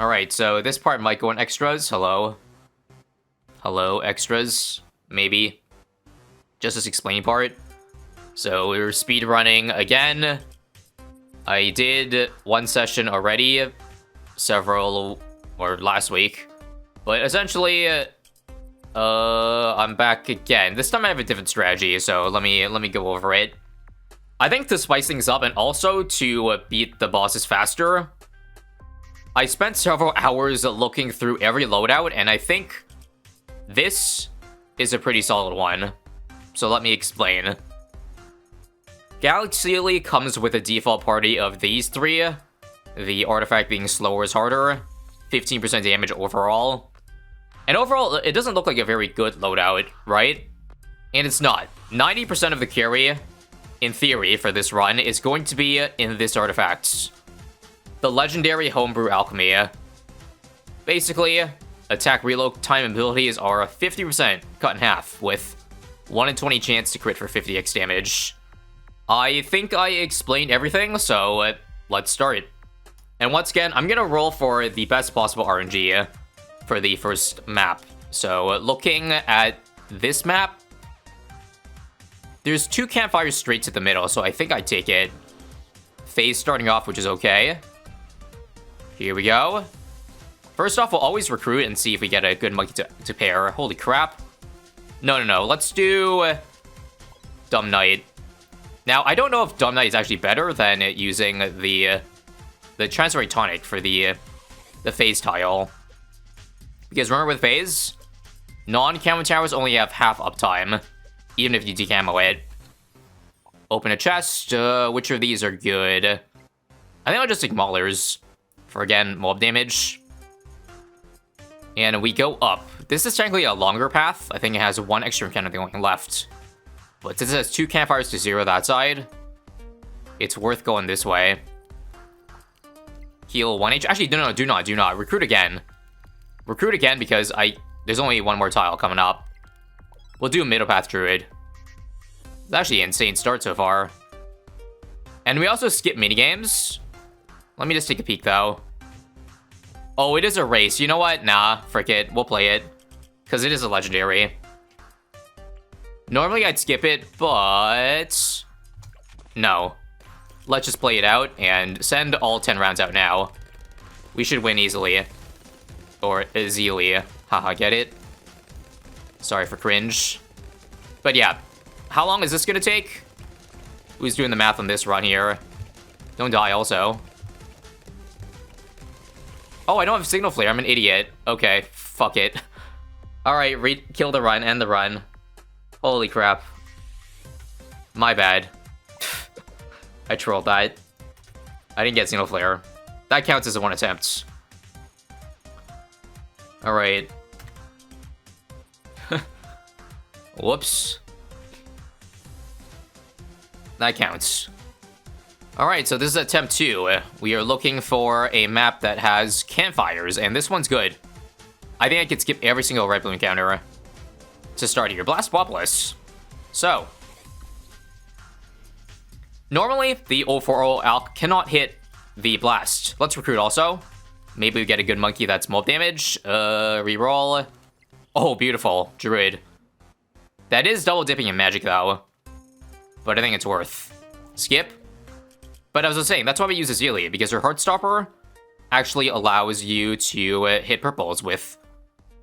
Alright, so this part might go in extras. Hello. Hello, extras. Maybe. Just this explaining part. So we're speedrunning again. I did one session already. Last week. But essentially, I'm back again. This time I have a different strategy, so let me go over it. I think to spice things up and also to beat the bosses faster, I spent several hours looking through every loadout, and I think this is a pretty solid one. So let me explain. Galaxy Elite comes with a default party of these three. The artifact being slower is harder, 15% damage overall. And overall, it doesn't look like a very good loadout, right? And it's not. 90% of the carry, in theory, for this run is going to be in this artifact. The legendary Homebrew Alchemy. Basically, attack reload time abilities are 50% cut in half, with 1 in 20 chance to crit for 50x damage. I think I explained everything, so let's start. And once again, I'm gonna roll for the best possible RNG for the first map. So looking at this map, there's 2 campfires straight to the middle, so I think I take it. Phase starting off, which is okay. Here we go. First off, we'll always recruit and see if we get a good monkey to pair. Holy crap. No. Let's do Dumb Knight. Now, I don't know if Dumb Knight is actually better than using the Transitory Tonic for the phase tile. Because remember with phase, non-camo towers only have half uptime, even if you decamo it. Open a chest. Which of these are good? I think I'll just take Maulers for, again, mob damage. And we go up. This is technically a longer path. I think it has 1 extra encounter going left. But since it has 2 campfires to 0 that side, it's worth going this way. Heal 1 H. Actually, no, do not. Recruit again. Recruit again because there's only 1 more tile coming up. We'll do Middle Path Druid. It's actually an insane start so far. And we also skip minigames. Let me just take a peek, though. Oh, it is a race. You know what? Nah, frick it. We'll play it. Because it is a legendary. Normally, I'd skip it, but no. Let's just play it out and send all 10 rounds out now. We should win easily. Or easily. Haha, get it? Sorry for cringe. But yeah, how long is this gonna take? Who's doing the math on this run here? Don't die also. Oh, I don't have Signal Flare. I'm an idiot. Okay, fuck it. Alright, kill the run, end the run. Holy crap. My bad. I trolled that. I didn't get Signal Flare. That counts as a 1 attempt. Alright. Whoops. That counts. Alright, so this is attempt 2. We are looking for a map that has campfires, and this one's good. I think I could skip every single red blue encounter to start here. Blast Wopolis. So, normally the 040 Alch cannot hit the blast. Let's recruit also. Maybe we get a good monkey that's mob damage. Reroll. Oh, beautiful. Druid. That is double dipping in magic though. But I think it's worth. Skip. But as I was saying, that's why we use Azealia, because her Heartstopper actually allows you to hit purples with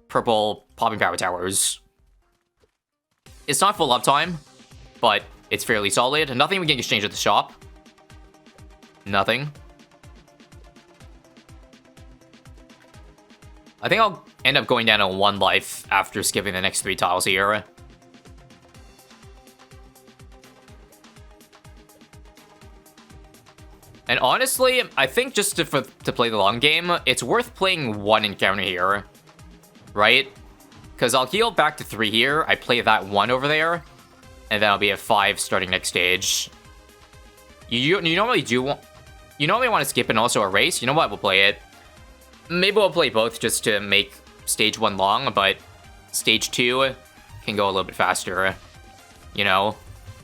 purple popping power towers. It's not full uptime, but it's fairly solid. Nothing we can exchange at the shop. Nothing. I think I'll end up going down to 1 life after skipping the next 3 tiles here. And honestly, I think just to play the long game, it's worth playing 1 encounter here, right? Because I'll heal back to 3 here, I play that 1 over there, and then I'll be at 5 starting next stage. You normally want to skip and also erase. You know what? We'll play it. Maybe we'll play both just to make stage 1 long, but stage 2 can go a little bit faster, you know?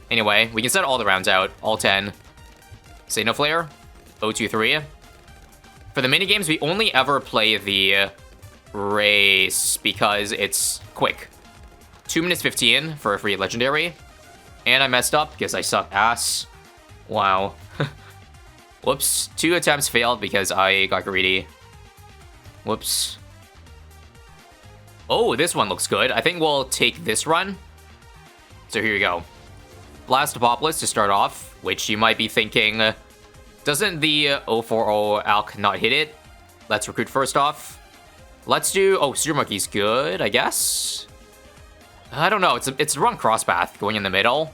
Anyway, we can set all the rounds out, all 10. Signal Flare, 023. For the minigames, we only ever play the race because it's quick. 2 minutes 15 for a free legendary. And I messed up because I suck ass. Wow. Whoops. 2 attempts failed because I got greedy. Whoops. Oh, this one looks good. I think we'll take this run. So here you go. Blast Apocalypse to start off, which you might be thinking, doesn't the 040 Alk not hit it? Let's recruit first off. Let's do... Oh, Super Monkey's good, I guess? I don't know. It's the wrong cross path going in the middle.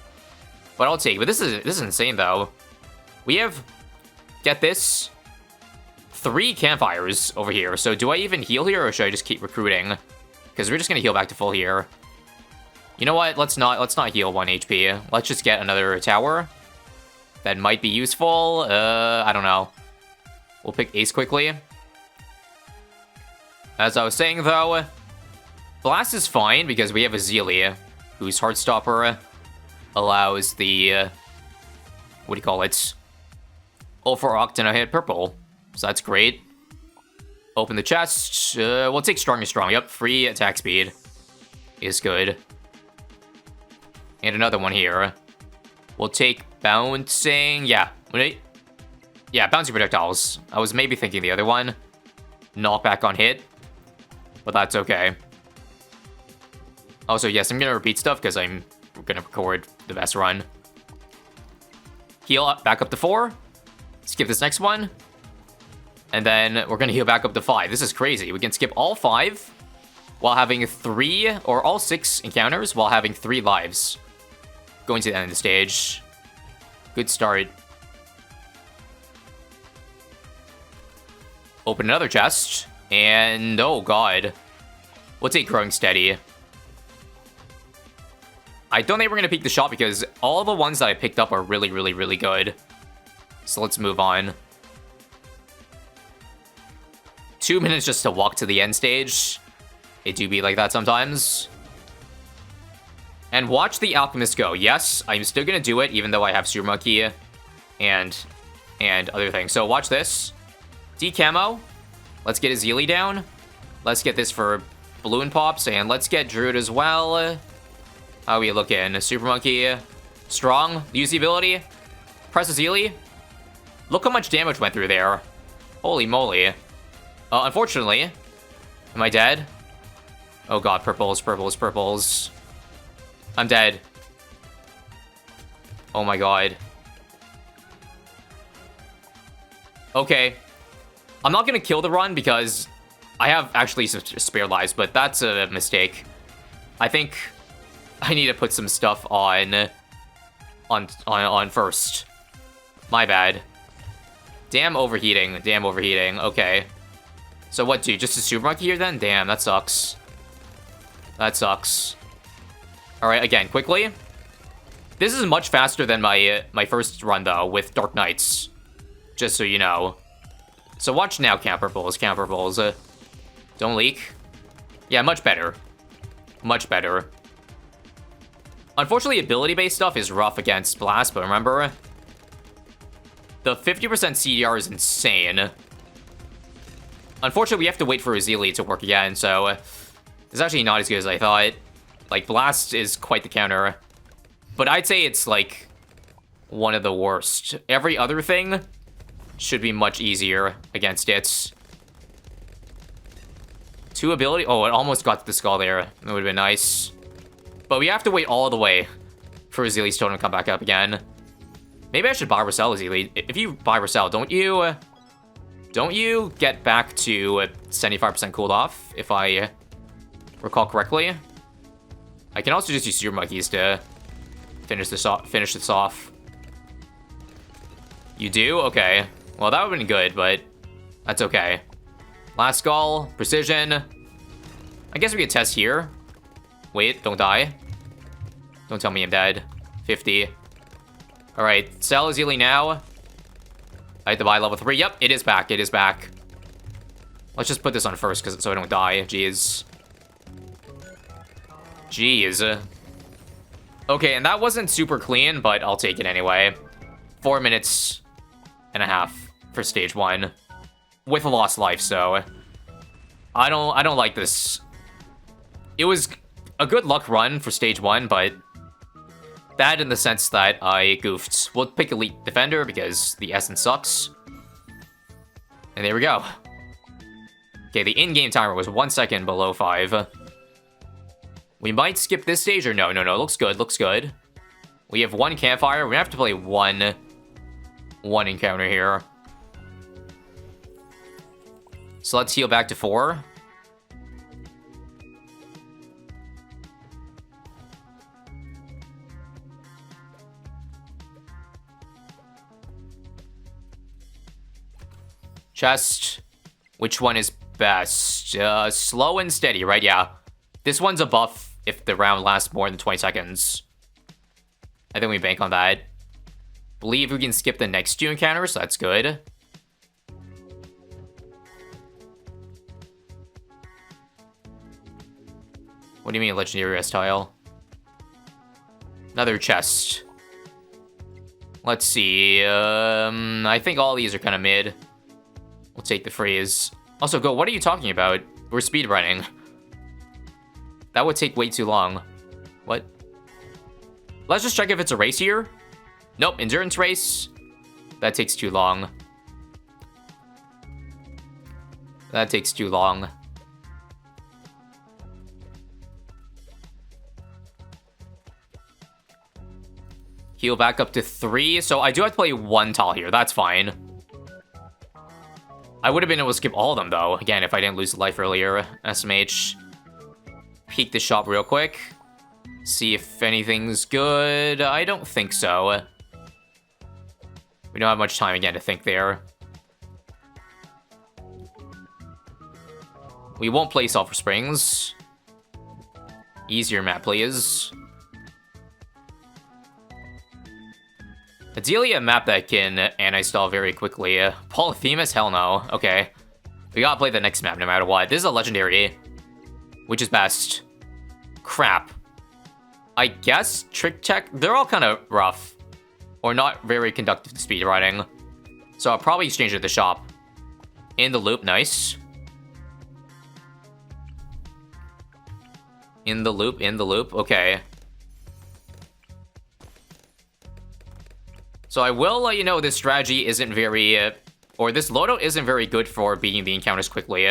But I'll take it. But this is insane, though. We have... Get this. 3 campfires over here. So do I even heal here, or should I just keep recruiting? Because we're just gonna heal back to full here. You know what? Let's not heal 1 HP. Let's just get another tower. That might be useful. I don't know. We'll pick Ace quickly. As I was saying, though, Blast is fine because we have a Zealy, whose Heartstopper allows the... what do you call it? For Octana hit purple. So that's great. Open the chest. We'll take Strong and Strong. Yep, free attack speed is good. And another one here. We'll take Bouncing. Yeah. Yeah, Bouncing Projectiles. I was maybe thinking the other one. Knockback on hit. But that's okay. Also, yes, I'm going to repeat stuff because I'm going to record the best run. Heal up, back up to 4. Skip this next one. And then we're going to heal back up to 5. This is crazy. We can skip all 5 while having 3, or all 6 encounters while having 3 lives. Going to the end of the stage. Good start. Open another chest. And, oh god. We'll take Growing Steady. I don't think we're going to peek the shot because all the ones that I picked up are really, really, really good. So let's move on. 2 minutes just to walk to the end stage. It do be like that sometimes. And watch the Alchemist go. Yes, I'm still going to do it even though I have Super Monkey and other things. So watch this. Decamo. Let's get a Zealy down. Let's get this for Balloon Pops, and let's get Druid as well. How are we looking? Super Monkey. Strong. Use the ability. Press a Zealy. Look how much damage went through there. Holy moly. Unfortunately. Am I dead? Oh god, purples, purples, purples. I'm dead. Oh my god. Okay. I'm not gonna kill the run because I have actually some spare lives, but that's a mistake. I think I need to put some stuff on first. My bad. Damn overheating. Damn overheating. Okay. So what, dude? Just a Super Monkey here then? Damn, that sucks. That sucks. Alright, again, quickly. This is much faster than my first run, though, with Dark Knights. Just so you know. So watch now, Camper Bulls. Camper Bulls. Don't leak. Yeah, much better. Much better. Unfortunately, ability-based stuff is rough against Blast, but remember, the 50% CDR is insane. Unfortunately, we have to wait for a Zealy to work again, so it's actually not as good as I thought. Like, Blast is quite the counter. But I'd say it's, like, one of the worst. Every other thing should be much easier against it. 2 ability. Oh, it almost got to the skull there. That would have been nice. But we have to wait all the way for Zealy's totem to come back up again. Maybe I should buy or sell Zealy. If you buy or sell, don't you get back to 75% cooled off, if I recall correctly? I can also just use Super Monkeys to finish this off. You do? Okay. Well, that would have been good, but that's okay. Last skull, precision. I guess we could test here. Wait, don't die. Don't tell me I'm dead. 50. Alright, sell Zealy now. I have to buy level 3. Yep, it is back. It is back. Let's just put this on first so I don't die. Jeez. Jeez. Okay, and that wasn't super clean, but I'll take it anyway. 4 minutes and a half for stage 1. with a lost life, so I don't like this. It was a good luck run for stage 1, but bad in the sense that I goofed. We'll pick Elite Defender because the essence sucks. And there we go. Okay, the in-game timer was 1 second below 5. We might skip this stage, or no, looks good, looks good. We have 1 campfire, we have to play one encounter here. So let's heal back to 4. Chest. Which one is best? Slow and steady, right? Yeah. This one's a buff if the round lasts more than 20 seconds. I think we bank on that. Believe we can skip the next 2 encounters, so that's good. What do you mean legendary rest tile? Another chest. Let's see. I think all these are kind of mid. We'll take the freeze. Also, Go, what are you talking about? We're speedrunning. That would take way too long. What? Let's just check if it's a race here. Nope, endurance race. That takes too long. That takes too long. Heal back up to 3. So I do have to play 1 tile here. That's fine. I would have been able to skip all of them, though. Again, if I didn't lose life earlier. SMH. Peek the shop real quick. See if anything's good. I don't think so. We don't have much time, again, to think there. We won't play Sulphur Springs. Easier map, please. Ideally, a map that can anti-stall very quickly. Polyphemus? Hell no. Okay. We gotta play the next map no matter what. This is a legendary. Which is best? Crap. I guess Trick Tech? They're all kind of rough. Or not very conductive to speedrunning. So I'll probably exchange it at the shop. In the loop, nice. In the loop, okay. So I will let you know this strategy isn't very, or this loadout isn't very good for beating the encounters quickly.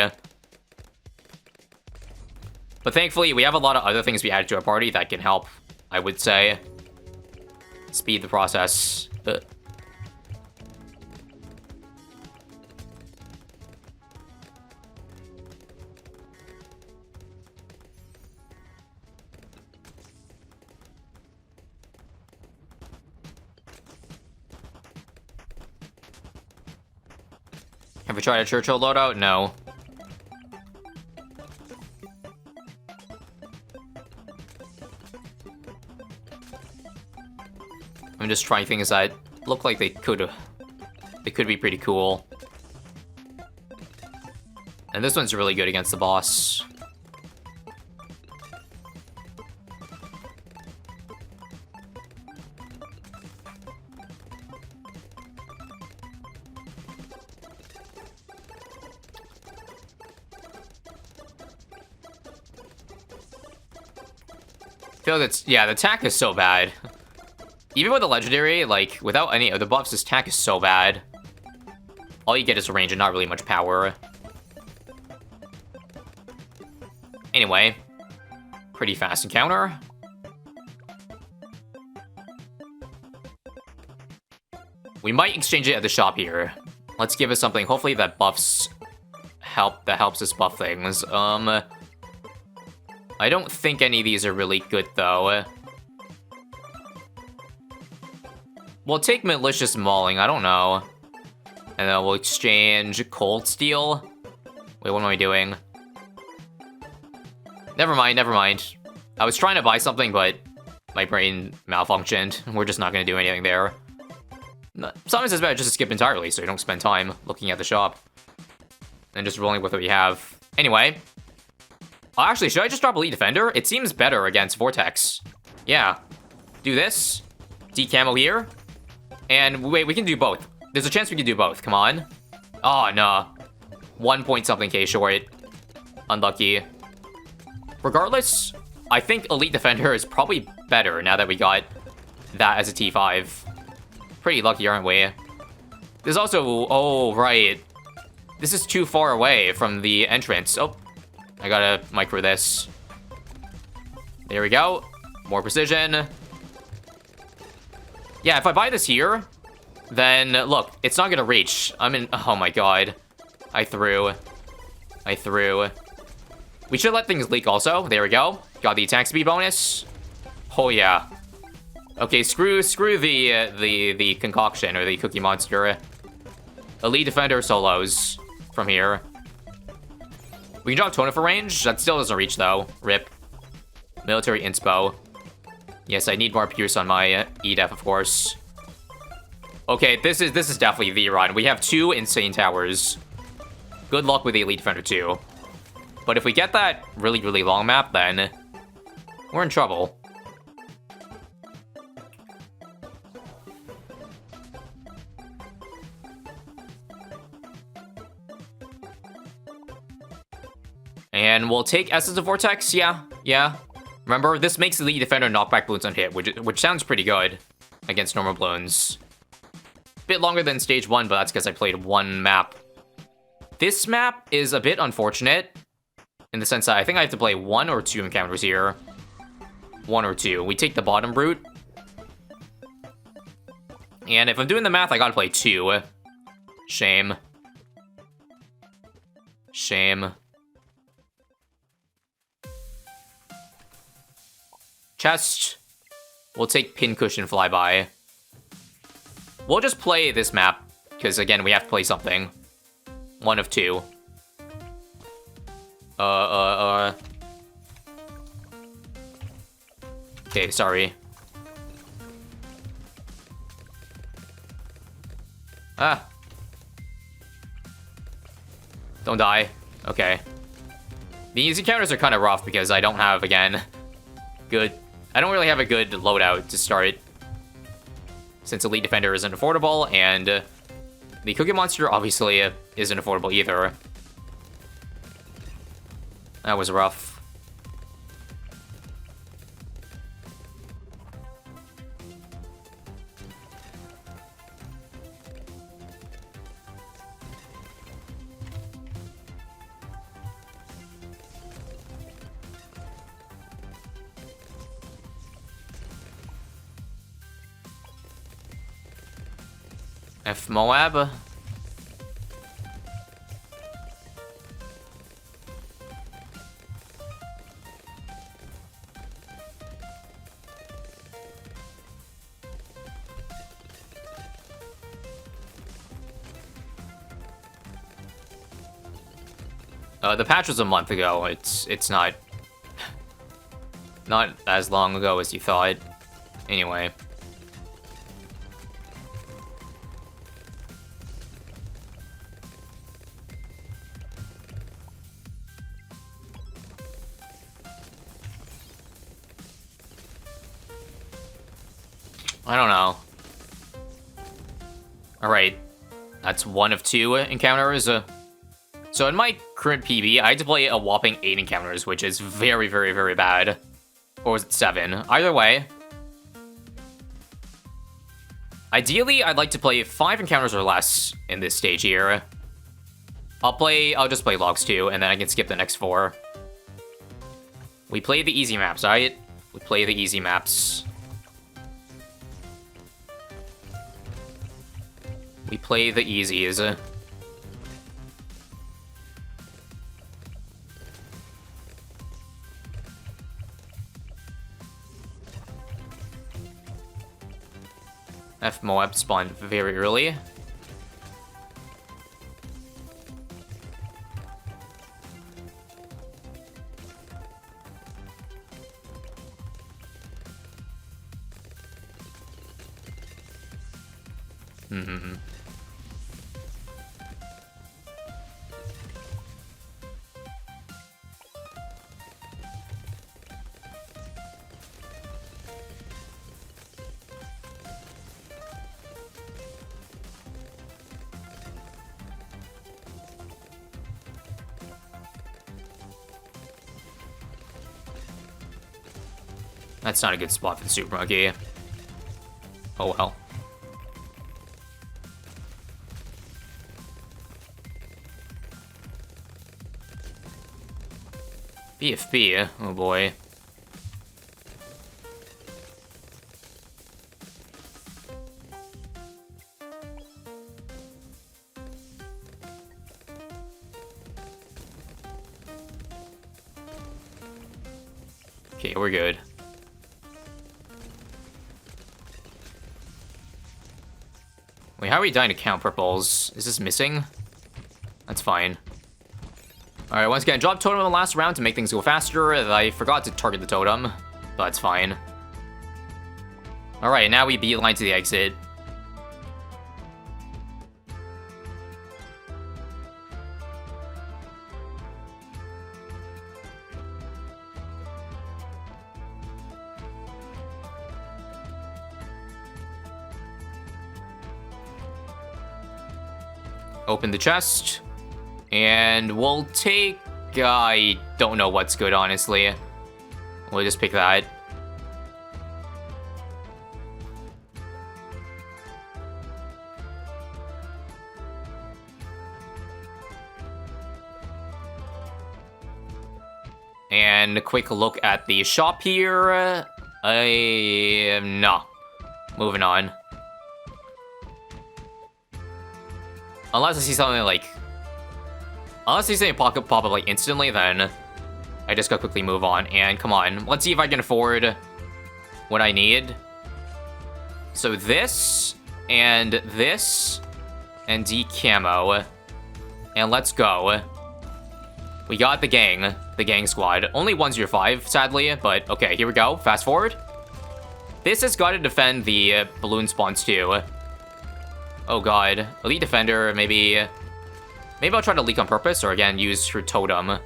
But thankfully, we have a lot of other things we added to our party that can help, I would say, speed the process. Have we tried a Churchill loadout? No. I'm just trying things that look like they could be pretty cool. And this one's really good against the boss. I feel like yeah, the attack is so bad. Even with the legendary, like, without any of the buffs, this attack is so bad. All you get is a range and not really much power. Anyway, pretty fast encounter. We might exchange it at the shop here. Let's give us something, hopefully that helps us buff things. I don't think any of these are really good, though. We'll take Malicious Mauling, I don't know. And then we'll exchange Cold Steel. Wait, what am I doing? Never mind. I was trying to buy something, but my brain malfunctioned. We're just not going to do anything there. Sometimes it's better just to skip entirely, so you don't spend time looking at the shop. And just rolling with what we have. Anyway. Actually, should I just drop Elite Defender? It seems better against Vortex. Yeah. Do this. Decamo here. And wait, we can do both. There's a chance we can do both. Come on. Oh, no. 1 point something K short. Unlucky. Regardless, I think Elite Defender is probably better now that we got that as a T5. Pretty lucky, aren't we? There's also... Oh, right. This is too far away from the entrance. Oh, I gotta micro this. There we go. More precision. Yeah, if I buy this here, then look, it's not gonna reach. I'm in... Oh my god. I threw. We should let things leak also. There we go. Got the attack speed bonus. Oh yeah. Okay, screw the concoction or the Cookie Monster. Elite Defender solos from here. We can drop Tona for range. That still doesn't reach though. RIP. Military inspo. Yes, I need more Pierce on my EDF, of course. Okay, this is definitely the run. We have 2 insane towers. Good luck with the Elite Defender too. But if we get that really, really long map, then we're in trouble. And we'll take Essence of Vortex, yeah. Remember, this makes the Elite Defender knockback balloons on hit, which sounds pretty good against normal balloons. Bit longer than stage 1, but that's because I played 1 map. This map is a bit unfortunate, in the sense that I think I have to play 1 or 2 encounters here. 1 or 2. We take the bottom brute. And if I'm doing the math, I gotta play 2. Shame. Chest. We'll take Pincushion Flyby. We'll just play this map, because again, we have to play something. 1 of 2. Okay, sorry. Ah. Don't die. Okay. These encounters are kind of rough because I don't have, again, I don't really have a good loadout to start. Since Elite Defender isn't affordable, and the Cookie Monster obviously isn't affordable either. That was rough. F Moab. The patch was a month ago. It's not as long ago as you thought. Anyway. I don't know. Alright. That's 1 of 2 encounters. So in my current PB, I had to play a whopping 8 encounters, which is very, very, very bad. Or was it 7? Either way. Ideally, I'd like to play 5 encounters or less in this stage here. I'll just play logs 2, and then I can skip the next 4. We play the easy maps, right? We play the easy maps. We play the easies. F Moab spawned very early. That's not a good spot for the Super Monkey. Oh well. BFB, oh boy. Okay, we're good. Wait, how are we dying to count purples? Is this missing? That's fine. Alright, once again, drop totem in the last round to make things go faster. I forgot to target the totem, but it's fine. Alright, now we beeline to the exit. Open the chest. And we'll take... I don't know what's good, honestly. We'll just pick that. And a quick look at the shop here. No. Moving on. Unless I see something like... Unless I see something pop up like instantly, then I just gotta quickly move on. And come on, let's see if I can afford what I need. So this, and D camo. And let's go. We got the gang squad. Only 105, sadly, but okay, here we go. Fast forward. This has got to defend the balloon spawns too. Oh god. Elite Defender, maybe I'll try to leak on purpose, or again, use her totem.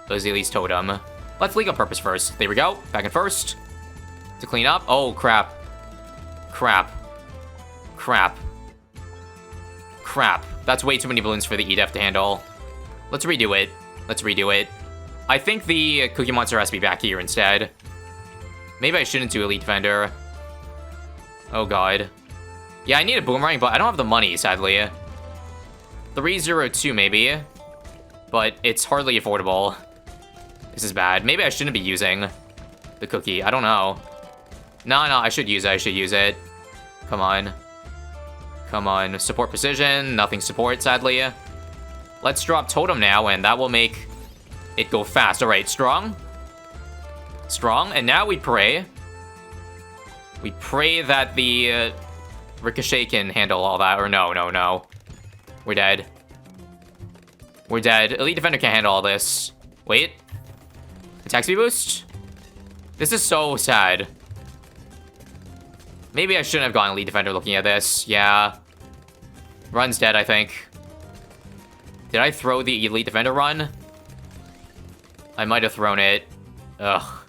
Those Elite's totem. Let's leak on purpose first. There we go. Back in first. To clean up. Oh, crap. Crap. Crap. Crap. That's way too many balloons for the EDF to handle. Let's redo it. Let's redo it. I think the Cookie Monster has to be back here instead. Maybe I shouldn't do Elite Defender. Oh, god. Yeah, I need a Boomerang, but I don't have the money, sadly. 302, maybe. But it's hardly affordable. This is bad. Maybe I shouldn't be using the cookie. I don't know. No, I should use it. I should use it. Come on. Come on. Support precision. Nothing support, sadly. Let's drop totem now, and that will make it go fast. Alright, strong. Strong. And now we pray. We pray that the Ricochet can handle all that. Or no. We're dead. We're dead. Elite Defender can't handle all this. Wait. Attack speed boost? This is so sad. Maybe I shouldn't have gone Elite Defender looking at this. Yeah. Run's dead, I think. Did I throw the Elite Defender run? I might have thrown it. Ugh.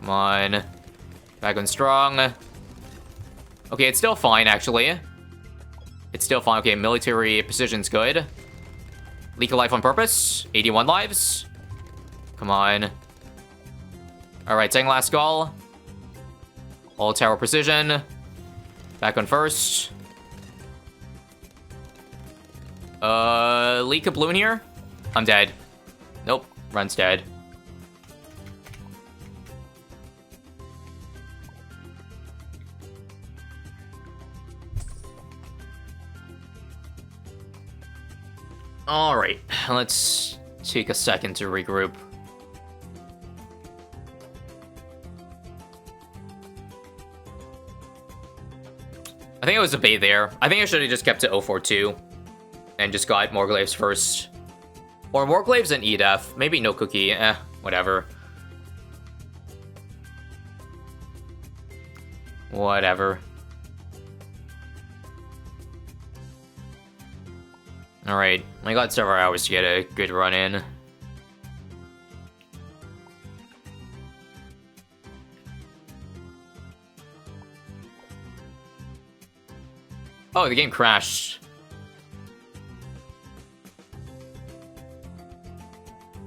Come on. Back on strong. Okay, it's still fine, actually. It's still fine. Okay, military precision's good. Leak a life on purpose. 81 lives. Come on. Alright, second last skull. All tower precision. Back on first. Leak a balloon here. I'm dead. Nope. Run's dead. Alright, let's take a second to regroup. I think it was a bait there. I think I should have just kept it 042 and just got Morglaves first. Or Morglaves and EDF. Maybe no cookie. Whatever. Whatever. Alright, I got several hours to get a good run in. Oh, the game crashed.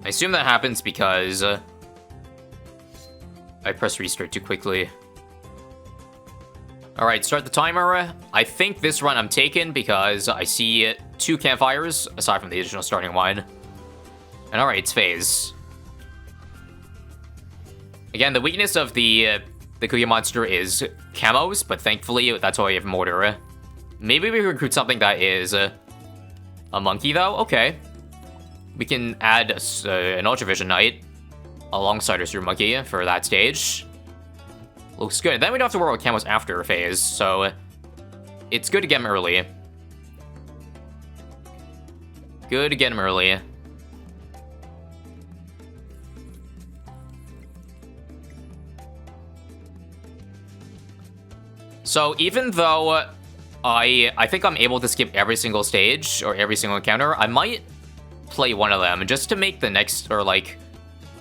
I assume that happens because... I I pressed restart too quickly. Alright, start the timer. I think this run I'm taking because I see 2 campfires, aside from the additional starting one. And alright, it's phase. Again, the weakness of the Cookie Monster is camos, but thankfully that's why we have Mortar. Maybe we recruit something that is a monkey, though? Okay. We can add an Ultravision Knight alongside our Super Monkey for that stage. Looks good. Then we don't have to worry about camos after phase, so it's good to get him early. Good to get him early. So even though I think I'm able to skip every single stage or every single encounter, I might play one of them just to make the next, or like,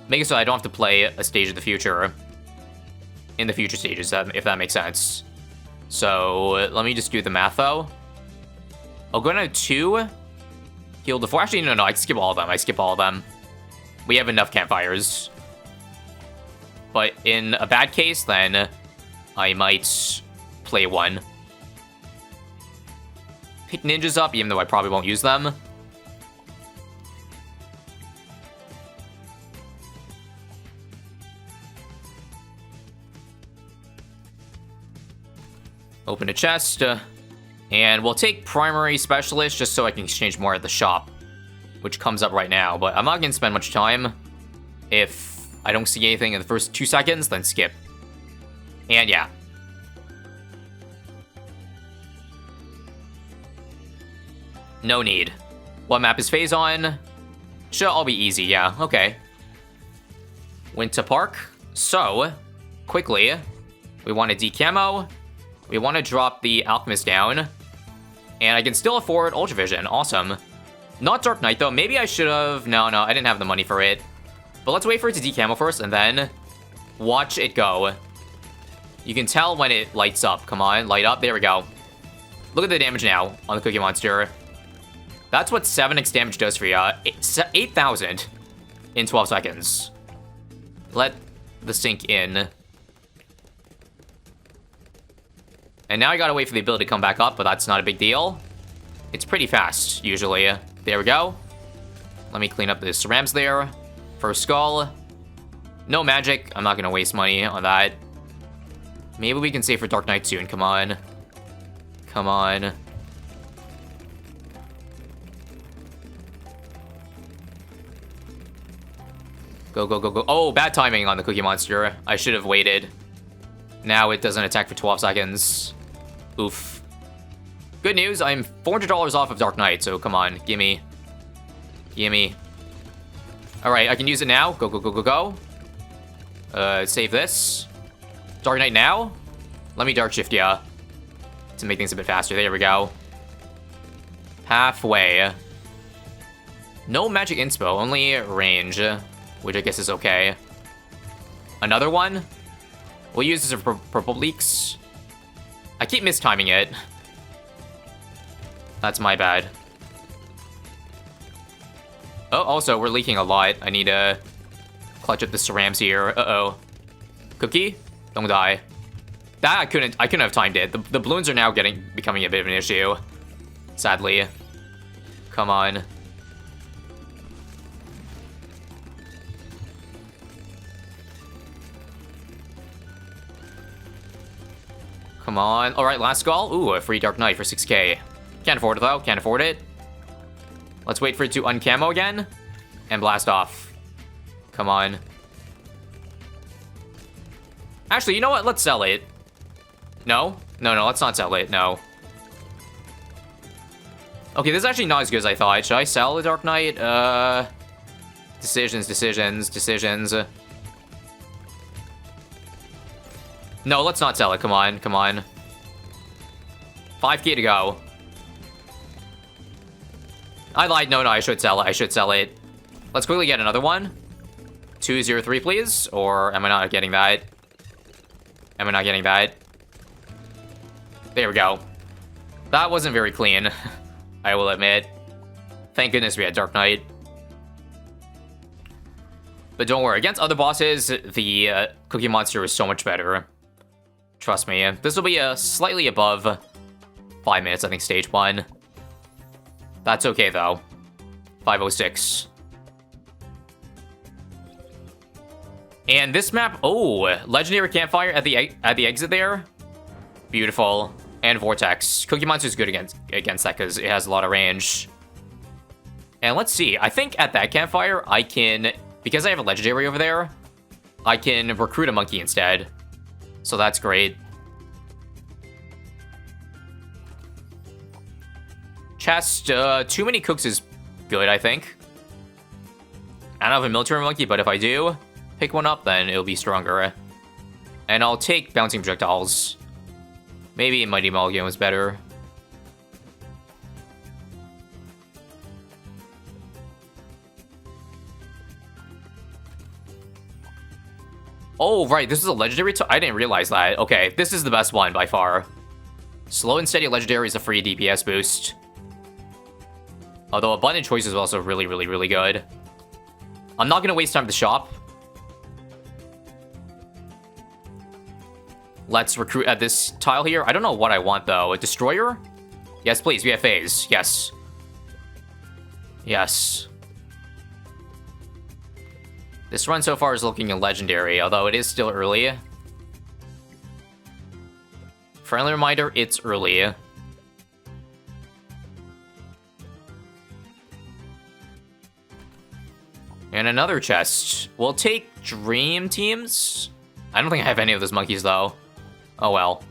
make it so I don't have to play a stage of the future in the future stages, if that makes sense. So let me just do the math though. I'll go down to 2, heal the 4. Actually, no, I skip all of them. I skip all of them. We have enough campfires. But in a bad case, then I might play 1. Pick ninjas up, even though I probably won't use them. Open a chest, and we'll take Primary Specialist just so I can exchange more at the shop, which comes up right now, but I'm not going to spend much time. If I don't see anything in the first 2 seconds, then skip. And yeah. No need. What map is phase on? Should all be easy, yeah, okay. Winter Park. So, quickly, we want to decamo. We want to drop the Alchemist down. And I can still afford Ultravision. Awesome. Not Dark Knight, though. Maybe I should have... No, I didn't have the money for it. But let's wait for it to decamo first, and then watch it go. You can tell when it lights up. Come on, light up. There we go. Look at the damage now on the Cookie Monster. That's what 7x damage does for you. 8,000 in 12 seconds. Let the sink in. And now I gotta wait for the ability to come back up, but that's not a big deal. It's pretty fast, usually. There we go. Let me clean up the cerams there. First skull. No magic. I'm not gonna waste money on that. Maybe we can save for Dark Knight soon. Come on. Come on. Go, go, go, go. Oh, bad timing on the Cookie Monster. I should have waited. Now it doesn't attack for 12 seconds. Oof. Good news, I'm $400 off of Dark Knight, so come on, gimme. Gimme. Alright, I can use it now. Go, go, go, go, go. Save this. Dark Knight now? Let me Dark Shift ya. To make things a bit faster. There we go. Halfway. No magic inspo, only range. Which I guess is okay. Another one? We'll use this for purple leaks. I keep mistiming it. That's my bad. Oh, also, we're leaking a lot. I need to clutch up the cerams here. Uh-oh. Cookie? Don't die. That I couldn't have timed it. The balloons are now becoming a bit of an issue. Sadly. Come on. Come on. Alright, last skull. Ooh, a free Dark Knight for 6k. Can't afford it, though. Can't afford it. Let's wait for it to uncamo again. And blast off. Come on. Actually, you know what? Let's sell it. No? No, let's not sell it. No. Okay, this is actually not as good as I thought. Should I sell the Dark Knight? Decisions. No, let's not sell it. Come on. 5k to go. I lied. No, I should sell it. Let's quickly get another one. 203, please. Or am I not getting that? There we go. That wasn't very clean, I will admit. Thank goodness we had Dark Knight. But don't worry, against other bosses, the Cookie Monster is so much better. Trust me. This will be slightly above 5 minutes, I think, stage 1. That's okay, though. 5:06. And this map, oh, Legendary Campfire at the exit there. Beautiful. And Vortex. Cookie Monster's good against that because it has a lot of range. And let's see, I think at that campfire, I can, because I have a legendary over there, I can recruit a monkey instead. So that's great. Chest, too many cooks is good, I think. I don't have a military monkey, but if I do pick one up, then it'll be stronger. And I'll take bouncing projectiles. Maybe Mighty Mulligan was better. Oh, right, this is a legendary. I didn't realize that. Okay, this is the best one by far. Slow and steady legendary is a free DPS boost. Although abundant choice is also really, really, really good. I'm not gonna waste time to shop. Let's recruit at this tile here. I don't know what I want though. A destroyer? Yes, please. We have phase. Yes. Yes. This run so far is looking legendary, although it is still early. Friendly reminder, it's early. And another chest. We'll take Dream Teams. I don't think I have any of those monkeys, though. Oh, well.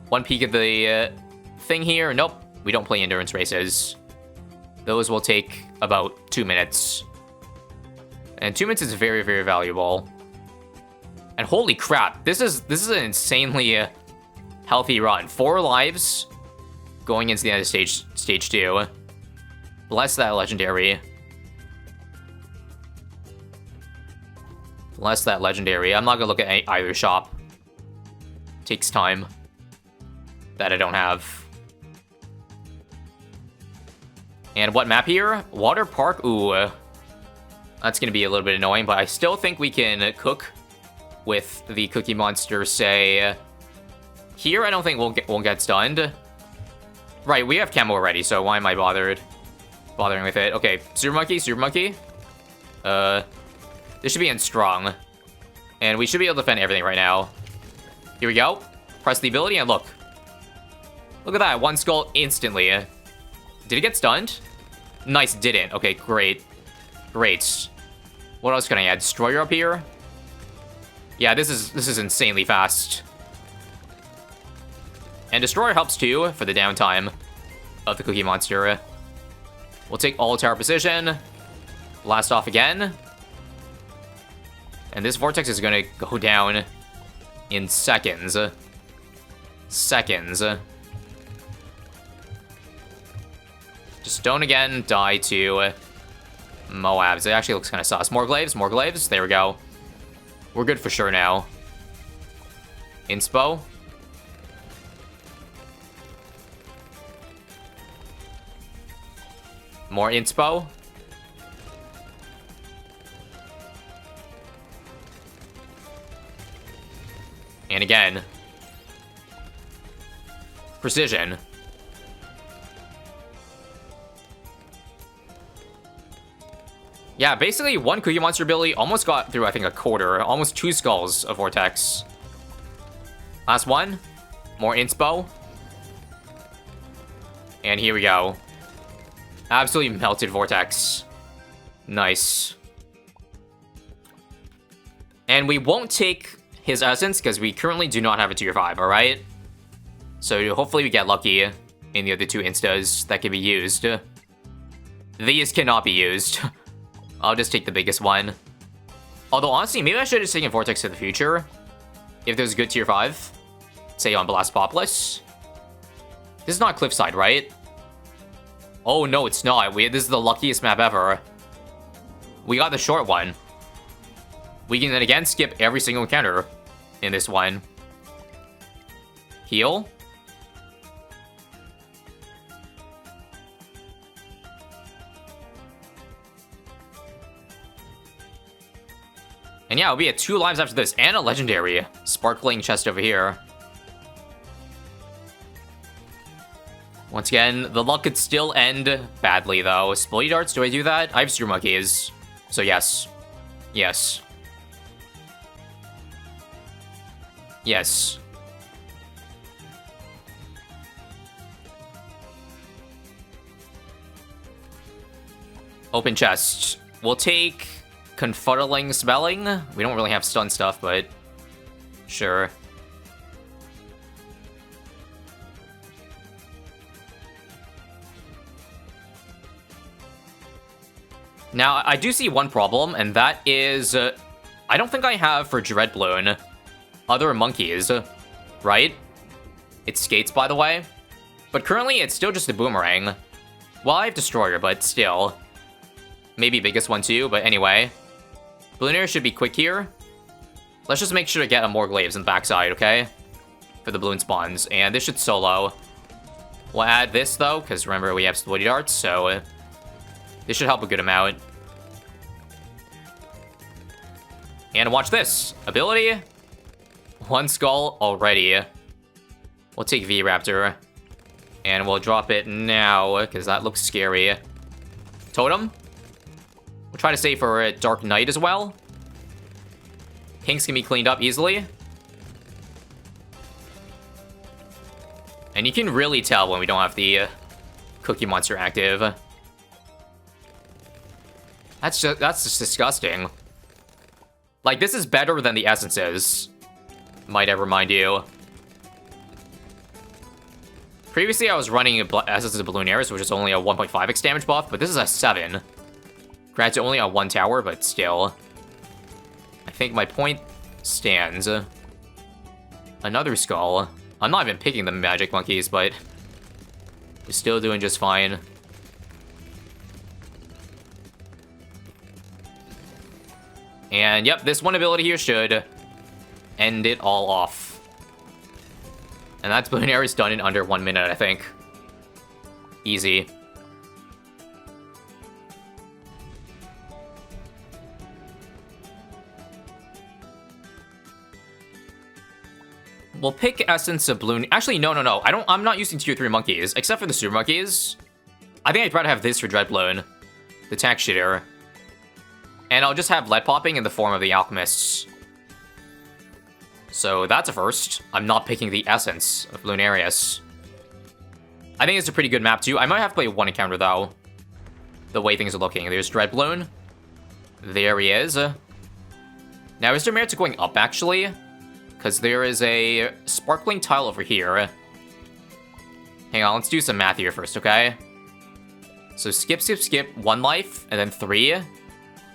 One peek at the thing here. Nope, we don't play endurance races. Those will take about 2 minutes. And 2 minutes is very, very valuable. And holy crap, this is an insanely healthy run. 4 lives going into the end of stage 2. Bless that legendary. Bless that legendary. I'm not gonna look at either shop. Takes time. That I don't have. And what map here? Water Park. Ooh. That's gonna be a little bit annoying, but I still think we can cook with the Cookie Monster, say, here. I don't think we'll get stunned. Right, we have camo already, so why am I bothering with it? Okay, Super Monkey. This should be in strong. And we should be able to defend everything right now. Here we go. Press the ability and look. Look at that, 1 skull instantly. Did it get stunned? Nice, didn't. Okay, great. Great. What else can I add? Destroyer up here? Yeah, this is insanely fast. And Destroyer helps too for the downtime of the Cookie Monster. We'll take all tower precision. Blast off again. And this Vortex is gonna go down in seconds. Seconds. Just don't again die to Moabs. It actually looks kind of sus. More glaives. There we go. We're good for sure now. Inspo. More inspo. And again. Precision. Yeah, basically one Cookie Monster ability almost got through, I think, a quarter. Almost 2 skulls of Vortex. Last one. More inspo. And here we go. Absolutely melted Vortex. Nice. And we won't take his essence because we currently do not have a tier 5, alright? So hopefully we get lucky in the other 2 instas that can be used. These cannot be used. I'll just take the biggest one. Although, honestly, maybe I should have just taken Vortex to the future. If there's a good tier 5. Say on Blast Populous. This is not Cliffside, right? Oh, no, it's not. This is the luckiest map ever. We got the short one. We can then again skip every single encounter in this one. Heal. And yeah, we'll be at 2 lives after this, and a legendary sparkling chest over here. Once again, the luck could still end badly, though. Splitty darts, do I do that? I have Stream Monkeys, so yes. Yes. Yes. Open chest. We'll take Confuddling Spelling. We don't really have stun stuff, but sure. Now, I do see one problem, and that is, I don't think I have for Dreadbloon other monkeys, right? It skates, by the way. But currently, it's still just a boomerang. Well, I have Destroyer, but still. Maybe biggest one too, but anyway. Balloon should be quick here. Let's just make sure to get a more glaives in the backside, okay? For the balloon spawns, and this should solo. We'll add this, though, because remember, we have Splitty Darts, so this should help a good amount. And watch this. Ability. 1 skull already. We'll take V-Raptor. And we'll drop it now, because that looks scary. Totem. We'll try to save for Dark Knight as well. Pinks can be cleaned up easily. And you can really tell when we don't have the Cookie Monster active. That's just disgusting. Like, this is better than the essences. Might I remind you. Previously, I was running Essences of Balloonaris, which is only a 1.5x damage buff, but this is a 7. Granted, only on 1 tower, but still. I think my point stands. Another skull. I'm not even picking the magic monkeys, but we're still doing just fine. And yep, this one ability here should end it all off. And that's Balloonaris done in under 1 minute, I think. Easy. We'll pick Essence of Balloon. Actually, no. I'm not using tier 3 monkeys, except for the super monkeys. I think I'd rather have this for Dreadbloon. The tax shitter. And I'll just have lead popping in the form of the alchemists. So that's a first. I'm not picking the Essence of Balloonaris. I think it's a pretty good map too. I might have to play 1 encounter though. The way things are looking. There's Dreadbloon. There he is. Now is there merit to going up actually? Because there is a sparkling tile over here. Hang on, let's do some math here first, okay? So skip, 1 life, and then 3.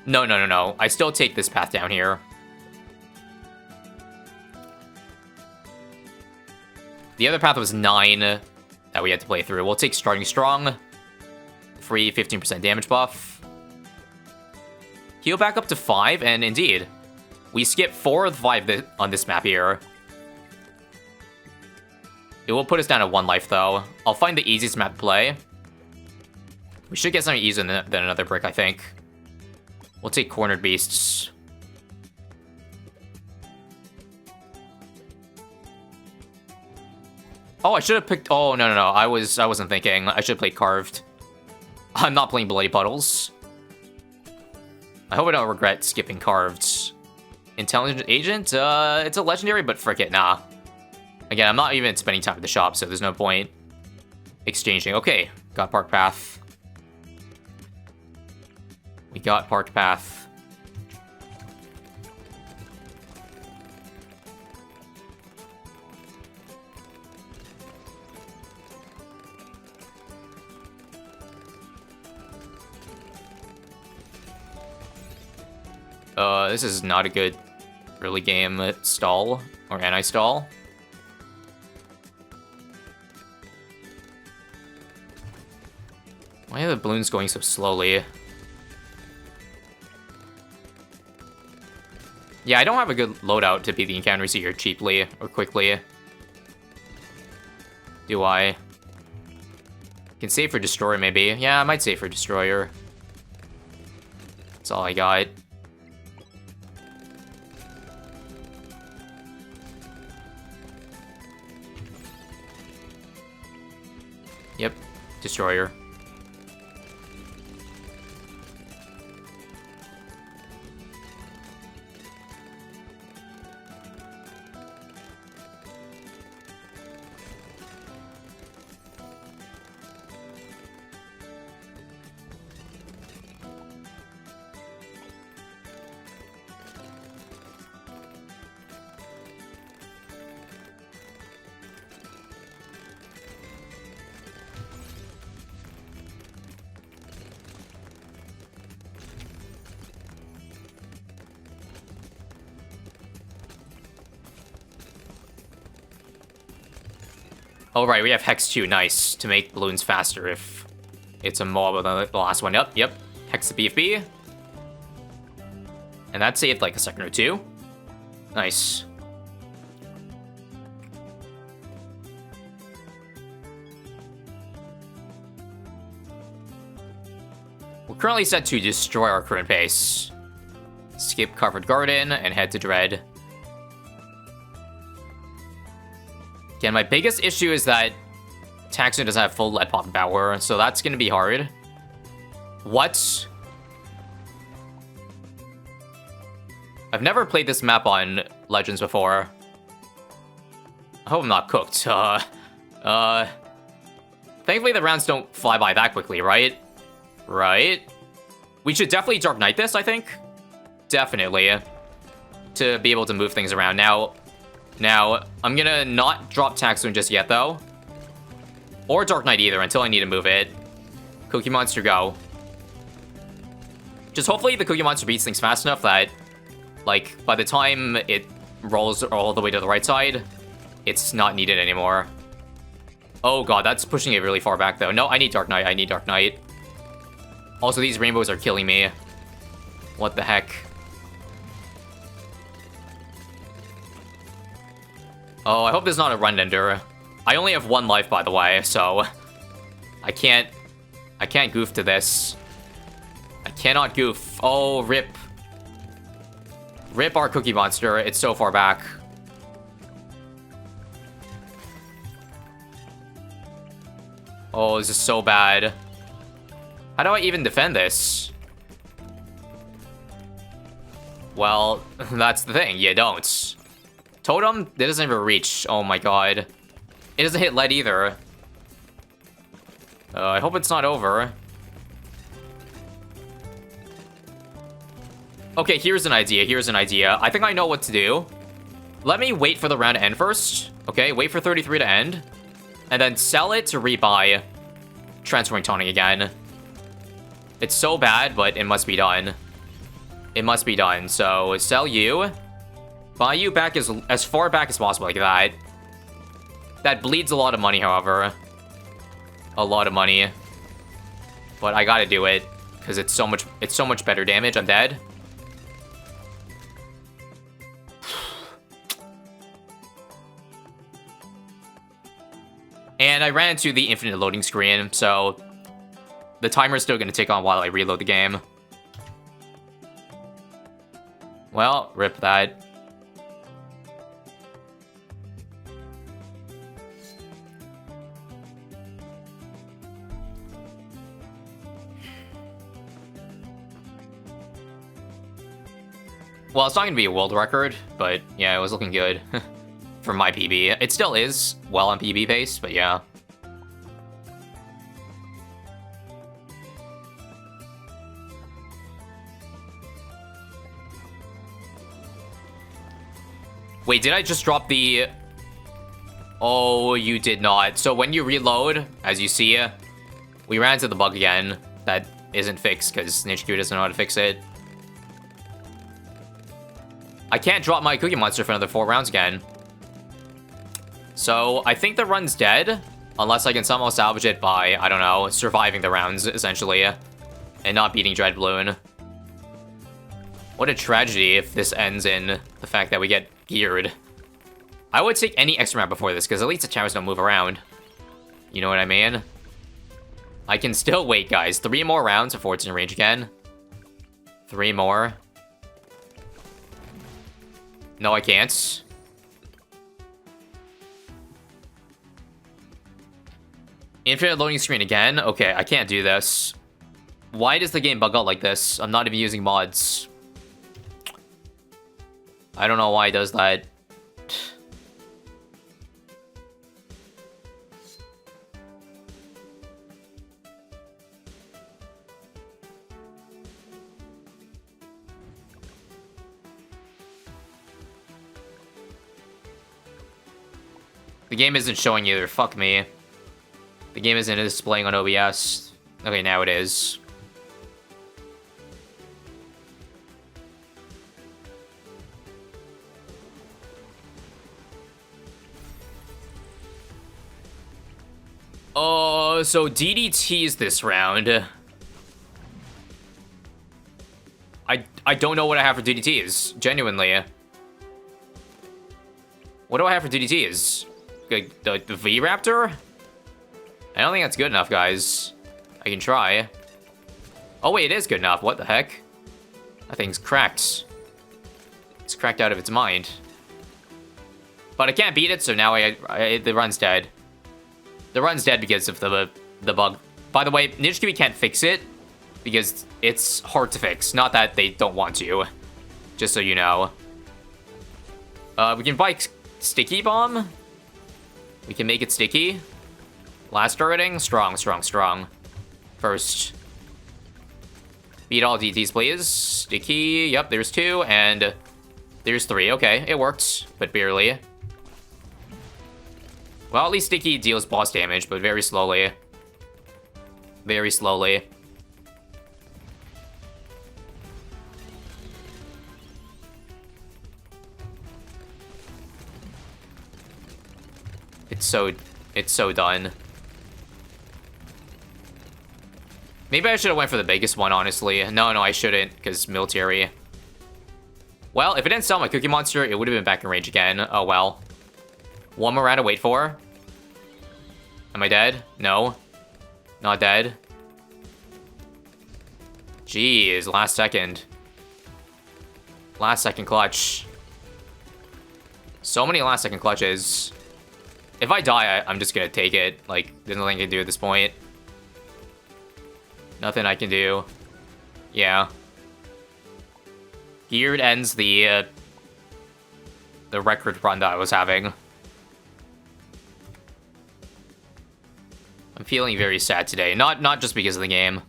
No. I still take this path down here. The other path was 9 that we had to play through. We'll take Starting Strong. Free 15% damage buff. Heal back up to 5, and indeed, we skip 4 of the 5 on this map here. It will put us down to 1 life, though. I'll find the easiest map to play. We should get something easier than another brick, I think. We'll take Cornered Beasts. Oh, I should have picked... Oh, no. I wasn't thinking. I should have played Carved. I'm not playing Bloody Puddles. I hope I don't regret skipping Carved. Intelligent Agent? It's a legendary, but frick it, nah. Again, I'm not even spending time at the shop, so there's no point exchanging. Okay, got Park Path. We got Park Path. This is not a good early game stall, or anti-stall. Why are the balloons going so slowly? Yeah, I don't have a good loadout to beat the encounters here cheaply or quickly. Do I? Can save for Destroyer, maybe. Yeah, I might save for Destroyer. That's all I got. Destroyer. Oh, right, we have Hex 2, nice, to make balloons faster if it's a mob than the last one. Yep. Hex the BFB. And that saved like a second or two. Nice. We're currently set to destroy our current base. Skip Covered Garden and head to Dread. Again, my biggest issue is that Taxon doesn't have full lead pop power, so that's gonna be hard. What? I've never played this map on Legends before. I hope I'm not cooked. Thankfully the rounds don't fly by that quickly, right? Right? We should definitely Dark Knight this, I think. Definitely. To be able to move things around. Now, I'm gonna not drop Taxon just yet, though. Or Dark Knight either, until I need to move it. Cookie Monster, go. Just hopefully the Cookie Monster beats things fast enough that, like, by the time it rolls all the way to the right side, it's not needed anymore. Oh god, that's pushing it really far back, though. No, I need Dark Knight, I need Dark Knight. Also, these rainbows are killing me. What the heck? Oh, I hope there's not a run ender. I only have 1 life, by the way, so I can't goof to this. I cannot goof. Oh, rip. Rip our Cookie Monster. It's so far back. Oh, this is so bad. How do I even defend this? Well, that's the thing. You don't. Totem? It doesn't even reach. Oh my god. It doesn't hit lead either. I hope it's not over. Okay, here's an idea. I think I know what to do. Let me wait for the round to end first. Okay, wait for 33 to end. And then sell it to rebuy Transforming Taunting again. It's so bad, but it must be done. It must be done. So, sell you. Buy you back as far back as possible, like that. That bleeds a lot of money, however. A lot of money. But I gotta do it. Because it's so much better damage. I'm dead. And I ran into the infinite loading screen, so the timer is still gonna tick on while I reload the game. Well, rip that. Well, it's not going to be a world record, but yeah, it was looking good for my PB. It still is well on PB pace, but yeah. Wait, did I just drop the... Oh, you did not. So when you reload, as you see, we ran into the bug again. That isn't fixed because NinjaQ doesn't know how to fix it. I can't drop my Cookie Monster for another 4 rounds again. So, I think the run's dead. Unless I can somehow salvage it by, I don't know, surviving the rounds, essentially. And not beating Dread Balloon. What a tragedy if this ends in the fact that we get geared. I would take any extra map before this, because at least the towers don't move around. You know what I mean? I can still wait, guys. 3 more rounds before it's in range again. 3 more. No, I can't. Infinite loading screen again? Okay, I can't do this. Why does the game bug out like this? I'm not even using mods. I don't know why it does that. The game isn't showing either. Fuck me. The game isn't displaying on OBS. Okay, now it is. Oh, so DDTs this round. I don't know what I have for DDTs. Genuinely. What do I have for DDTs? The V-Raptor? I don't think that's good enough, guys. I can try. Oh, wait, it is good enough. What the heck? That thing's cracked. It's cracked out of its mind. But I can't beat it, so now the run's dead. The run's dead because of the bug. By the way, Ninja Kiwi can't fix it because it's hard to fix. Not that they don't want to. Just so you know. We can buy Sticky Bomb. We can make it sticky. Last rating, strong, strong, strong. First. Beat all DTs, please. Sticky, yep, there's 2, and there's 3. Okay, it worked, but barely. Well, at least Sticky deals boss damage, but very slowly. Very slowly. It's so done. Maybe I should have went for the biggest one, honestly. No, I shouldn't, because military. Well, if it didn't sell my Cookie Monster, it would have been back in range again. Oh, well. One more round to wait for. Am I dead? No. Not dead. Jeez, last second. Last second clutch. So many last second clutches. If I die, I'm just gonna take it. Like, there's nothing I can do at this point. Nothing I can do. Yeah. Geared ends the record run that I was having. I'm feeling very sad today. Not just because of the game.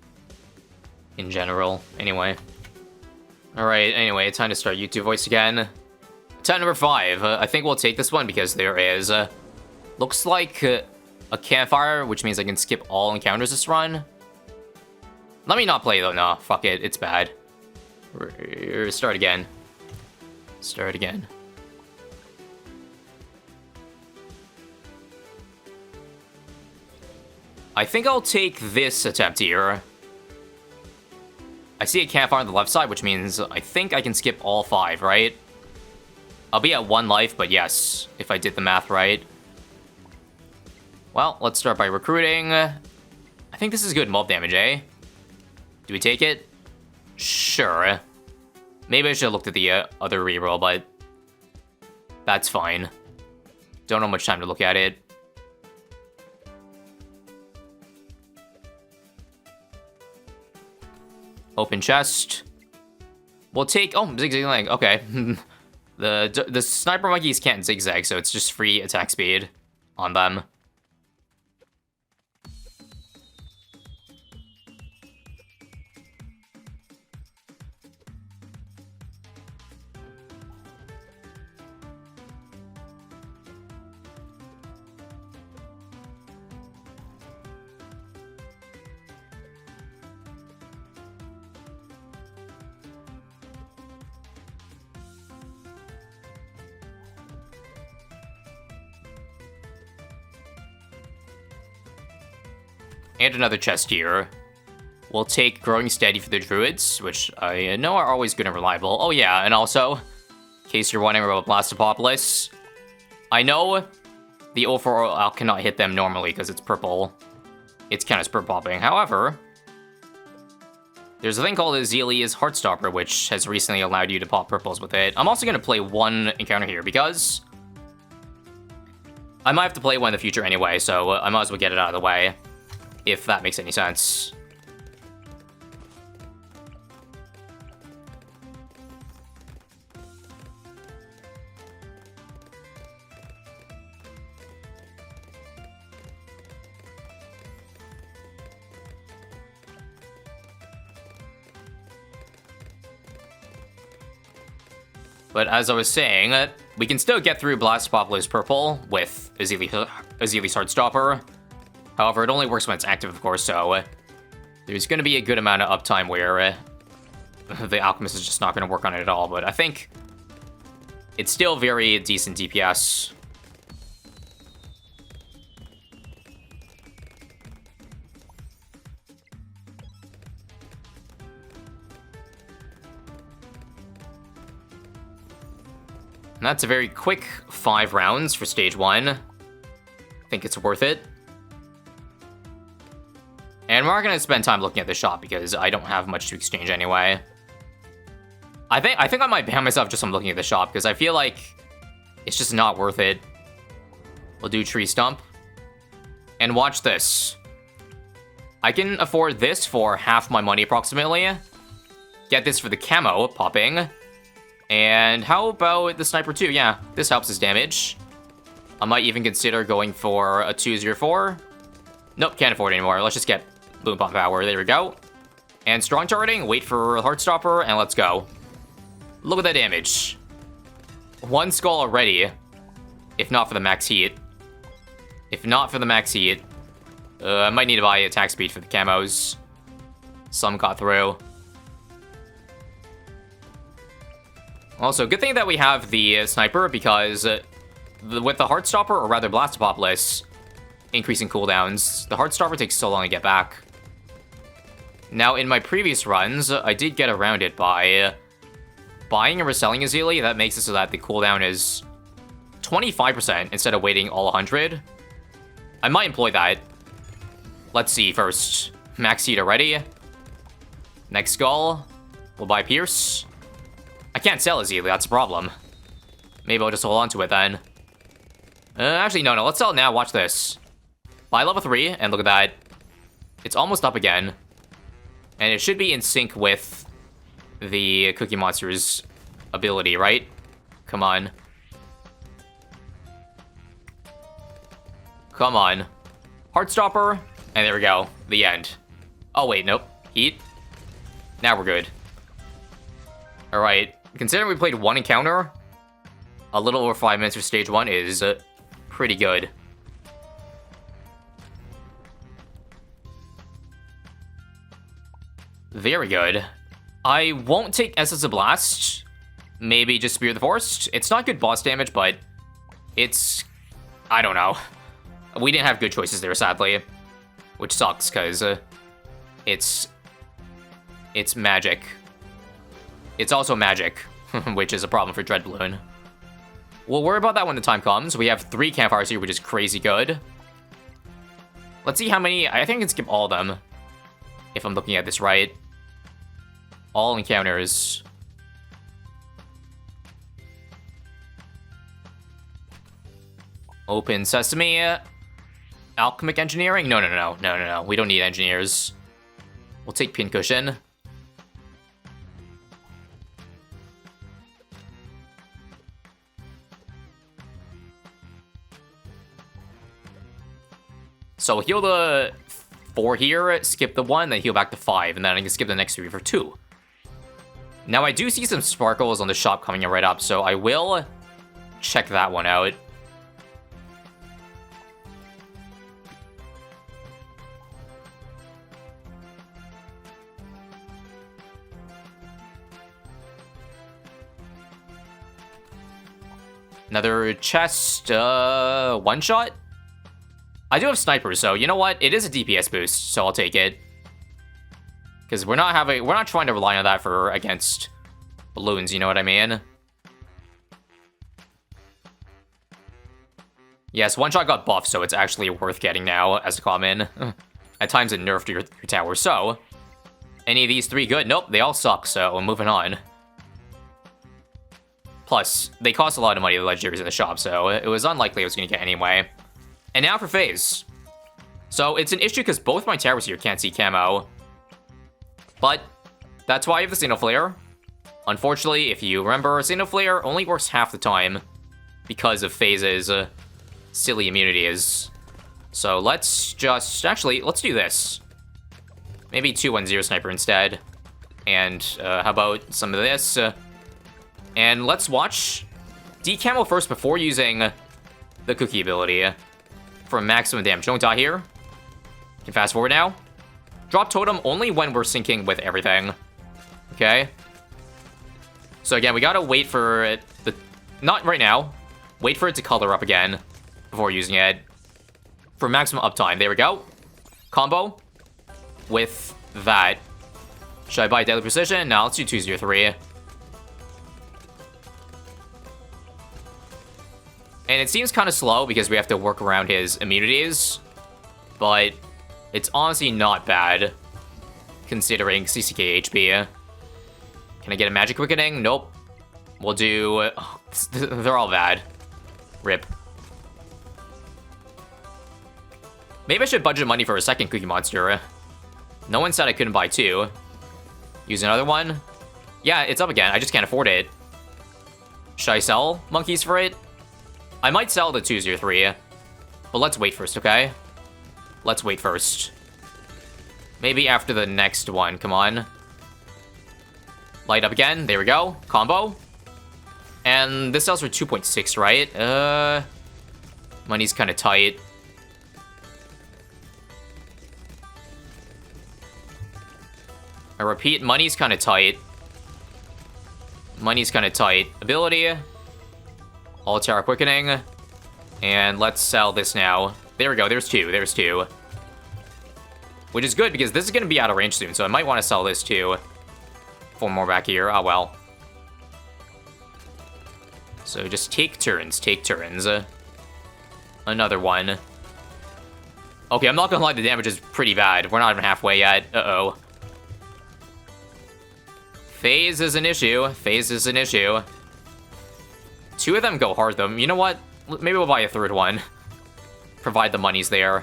In general. Anyway. Alright, anyway, time to start YouTube voice again. Attempt number 5. I think we'll take this one because there is... looks like a campfire, which means I can skip all encounters this run. Let me not play though, no, fuck it, it's bad. Start again. Start again. I think I'll take this attempt here. I see a campfire on the left side, which means I think I can skip all 5, right? I'll be at 1 life, but yes, if I did the math right. Well, let's start by recruiting. I think this is good mob damage, eh? Do we take it? Sure. Maybe I should have looked at the other reroll, but that's fine. Don't have much time to look at it. Open chest. We'll take... Oh, zigzag. Okay. The sniper monkeys can't zigzag, so it's just free attack speed on them. And another chest here. We'll take Growing Steady for the Druids, which I know are always good and reliable. Oh yeah, and also, in case you're wondering about Blastopolis, I know the overall cannot hit them normally because it's purple. It's kind of spurt popping. However, there's a thing called Azalea's Heartstopper, which has recently allowed you to pop purples with it. I'm also going to play one encounter here because I might have to play one in the future anyway, so I might as well get it out of the way. if that makes any sense. But as I was saying, we can still get through Blast Apocalypse Purple with Azili's Heartstopper. However, it only works when it's active, of course, so there's going to be a good amount of uptime where the Alchemist is just not going to work on it at all. But I think it's still very decent DPS. And that's a very quick 5 rounds for stage 1. I think it's worth it. And we're not gonna spend time looking at the shop because I don't have much to exchange anyway. I think I might ban myself just from looking at the shop because I feel like it's just not worth it. We'll do Tree Stump. And watch this. I can afford this for half my money approximately. Get this for the camo popping. And how about the Sniper 2? Yeah, this helps his damage. I might even consider going for a 204. Nope, can't afford it anymore. Let's just get Boom Pump Power. There we go. And Strong Targeting, wait for Heartstopper, and let's go. Look at that damage. 1 skull already. If not for the max heat. If not for the max heat. I might need to buy attack speed for the camos. Some got through. Also, good thing that we have the Sniper, because with the Heartstopper, or rather Blast Apocalypse, increasing cooldowns, the Heartstopper takes so long to get back. Now, in my previous runs, I did get around it by buying and reselling Azili. That makes it so that the cooldown is 25% instead of waiting all 100. I might employ that. Let's see first. Max heat already. Next skull. We'll buy Pierce. I can't sell Azili, that's a problem. Maybe I'll just hold on to it then. Actually, no, let's sell it now, watch this. Buy level 3, and look at that. It's almost up again. And it should be in sync with the Cookie Monster's ability, right? Come on. Come on. Heartstopper, and there we go. The end. Oh, wait, nope. Heat. Now we're good. Alright. Considering we played 1 encounter, a little over 5 minutes for stage 1 is pretty good. Very good. I won't take Essence of Blast. Maybe just Spear the Forest. It's not good boss damage, but it's... I don't know. We didn't have good choices there, sadly. Which sucks, because it's magic. It's also magic, which is a problem for Dreadballoon. We'll worry about that when the time comes. We have 3 campfires here, which is crazy good. Let's see how many... I think I can skip all of them, if I'm looking at this right. All encounters. Open Sesame. Alchemic Engineering? No. We don't need engineers. We'll take Pincushion. So heal the 4 here, skip the 1, then heal back to 5, and then I can skip the next 3 for 2. Now I do see some sparkles on the shop coming in right up, so I will check that one out. Another chest, one-shot? I do have snipers, so you know what? It is a DPS boost, so I'll take it. Because we're not trying to rely on that for against balloons, you know what I mean? Yes, one-shot got buffed, so it's actually worth getting now as a common. At times it nerfed your tower, so... Any of these 3 good? Nope, they all suck, so we're moving on. Plus, they cost a lot of money, the legendaries in the shop, so it was unlikely I was going to get anyway. And now for phase. So it's an issue because both my towers here can't see camo. But that's why I have the Signal Flare. Unfortunately, if you remember, Signal Flare only works half the time because of FaZe's silly immunities. So let's just... Actually, let's do this. Maybe 2-1-0 Sniper instead. And how about some of this? And let's watch decamo first before using the cookie ability for maximum damage. Don't die here. Can fast forward now. Drop totem only when we're syncing with everything. Okay. So again, we gotta wait for it. Not right now. Wait for it to color up again before using it. For maximum uptime. There we go. Combo with that. Should I buy Deadly Precision? No, let's do 2-0-3. And it seems kind of slow because we have to work around his immunities. But it's honestly not bad, considering CCK HP. Can I get a Magic Quickening? Nope. We'll do... Oh, they're all bad. Rip. Maybe I should budget money for a second Cookie Monster. No one said I couldn't buy 2. Use another one? Yeah, it's up again. I just can't afford it. Should I sell monkeys for it? I might sell the 2-0-3. But let's wait first, okay? Let's wait first. Maybe after the next one. Come on. Light up again. There we go. Combo. And this sells for 2.6, right? Money's kind of tight. I repeat, money's kind of tight. Money's kind of tight. Ability. All Tower Quickening. And let's sell this now. There we go. There's 2. There's 2. Which is good because this is going to be out of range soon. So I might want to sell this too. 4 more back here. Oh, well. So just take turns. Take turns. Another one. Okay, I'm not going to lie. The damage is pretty bad. We're not even halfway yet. Uh-oh. FaZe is an issue. FaZe is an issue. 2 of them go hard, though. You know what? Maybe we'll buy a 3rd one. Provide the money's there.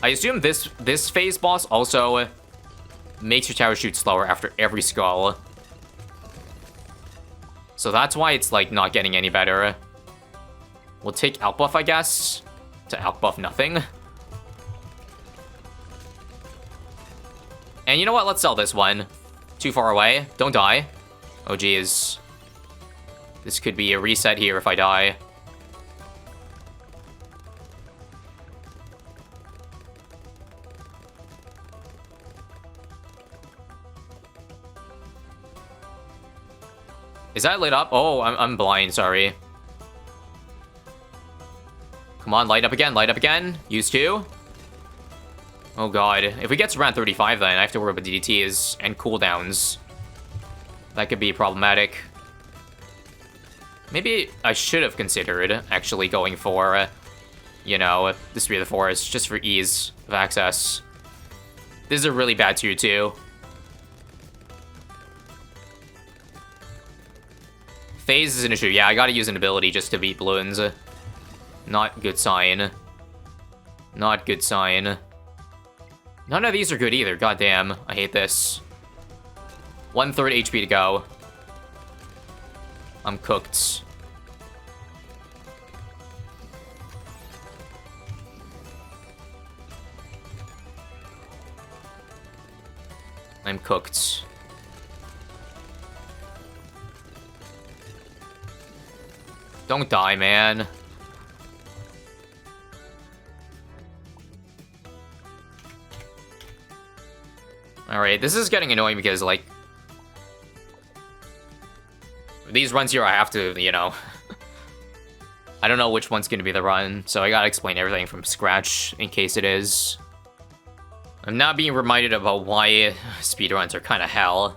I assume this FaZe boss also makes your tower shoot slower after every skull. So that's why it's, like, not getting any better. We'll take outbuff, I guess. To outbuff nothing. And you know what? Let's sell this one. Too far away. Don't die. Oh, geez. This could be a reset here if I die. Is that lit up? Oh, I'm blind, sorry. Come on, light up again, light up again. Use 2. Oh god. If we get to round 35 then, I have to worry about DDTs and cooldowns. That could be problematic. Maybe I should have considered actually going for, you know, the Spirit of the Forest, just for ease of access. This is a really bad tier 2. FaZe is an issue. Yeah, I gotta use an ability just to beat balloons. Not good sign. Not good sign. None of these are good either. Goddamn, I hate this. 1/3 HP to go. I'm cooked. I'm cooked. Don't die, man. Alright, this is getting annoying because, like... these runs here I have to, you know... I don't know which one's gonna be the run, so I gotta explain everything from scratch in case it is. I'm not being reminded about why speedruns are kinda hell.